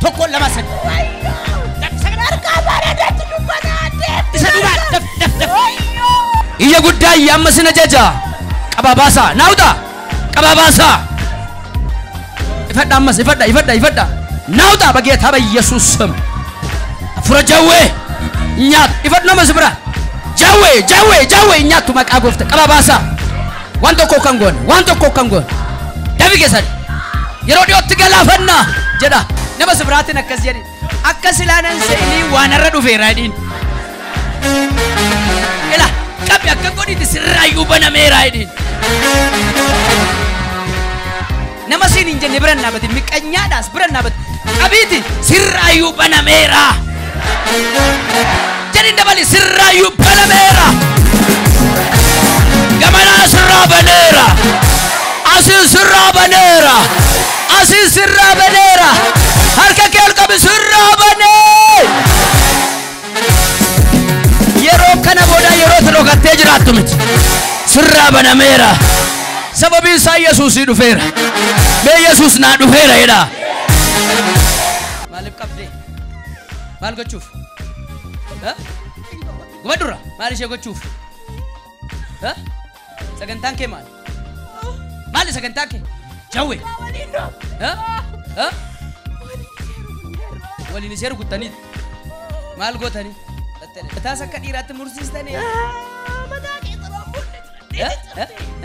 tokko lama sadi Sagar kabare datti dubbata deetti. isa duba daf iya guddaa yamma sina jaja qababasa nauta qababasa ifadda ammas ifadda nauta bageeta ba Yesuus sum afura jawe nyaat ifadna masbra jawe nyaatu maqaa goofta qababasa wanto ko kangon dafi gesan yeroo dhiyootti galaafanna jedha nama sibraatiin akkas jedhi akkas ilaanan seeni waanarra dhufeera jedhin ila qabi akka godhiti sirraayyuu banameera jedhin nama siin hin jenne biran naabati miqanyaadhaas biran naabati qabiiti sirraayyuu banameera jedhin dabali sirraayyuu banameera gamanaa sirraa baneera asin sirraa baneera harka kee ol qabi sirraa banee yeroo kana booda yeroo tologattee jiraattu miti sirraa banameera sababii isaa Yesuusii dhufeera mee Yesuus naa dhufeera jedha maaliif qabdee maal gochuuf gubadurra maal ishee gochuuf sagantaan kee maali sagantaan kee jawe waliin seeru kuttanii maal gootanii taas akka dhiiraatti mursiistanii Mataa kee xaroo mul'isuu.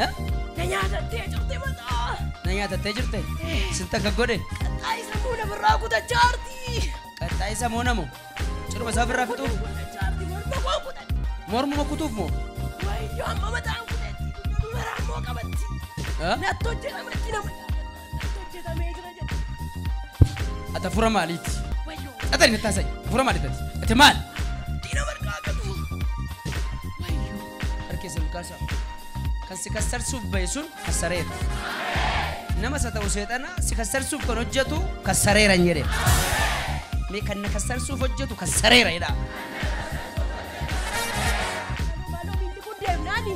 na nyaatattee jirte sinta akka godhe Qaxxaa isa muuna birraa kutachaarti. qaxxaa isa moo namo ciruma isaa birraa fixuuf mormuma kutuuf moo Wayyoo amma mataan kuteetti dubaraan moo qabatti. Natti hojjetamatti nama hojjetamee jira jedha. ata fura maaliiti Wayyoo xaxari na taasai fura maaliiti ati maal diina marqaaqatu. Wayyoo harkeessa lukaasa kan si kassarsuuf bahe sun kassareera nama sa ta'u seexana si kassarsuuf kan hojjetu kassareera hin jedhe mee kan na kassarsuuf hojjetu kassareera jedha maaloo miilli kun deemnaani.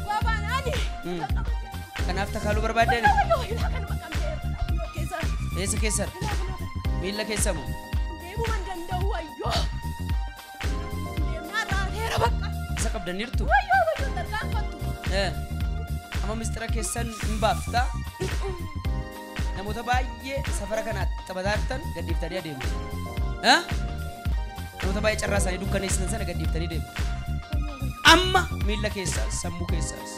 Waabaanaani. kanaaf takaaluu barbaaddeeni Wayyoo ilaa kan maqamtee keessa. eessa keessan miilla keessa moo Deemuu man danda'u wayyoo. Deemnaa raateera bakka. isa qabdaniirtu Wayyoo wayyoo tarkaanfattu. amma mistira keessan hin baaftaa namoota baay'ee safara kanaatti taphataattan gaddiiftanii adeemu namoota baay'ee carraa isaanii dukkaneessitan sana gaddiiftanii deemu amma miilla keessaas sammuu keessaas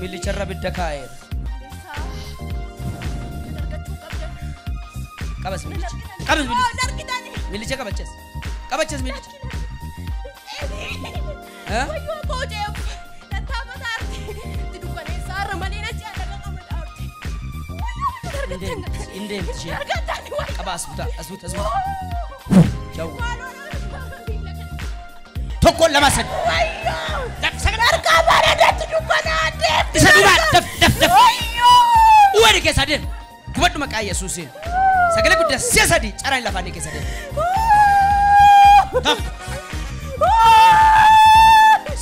miillicharra bidda kaa'eera qabas miillicha miillicha qabachas miillicha Wayyoo boodeef tattaaffa taarti. Itti dukkaneessaa irra malee na jaalala qaba dhaabte. hin deemti isheen Argataan wayyoo. qaba asbuta jawu tokko lama sadi Sagal harkaa bareedatti dukkanaa deemti. isa duubaa daf Wayyoo. uwwani keessa deemu gubadhu maqaa Yesuusiin sagalee guddaa si'a sadii caraan lafaanii keessa deemu taf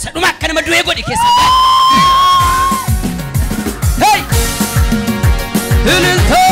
saduma akkanuma du'ee godhi keessa hey ililtaa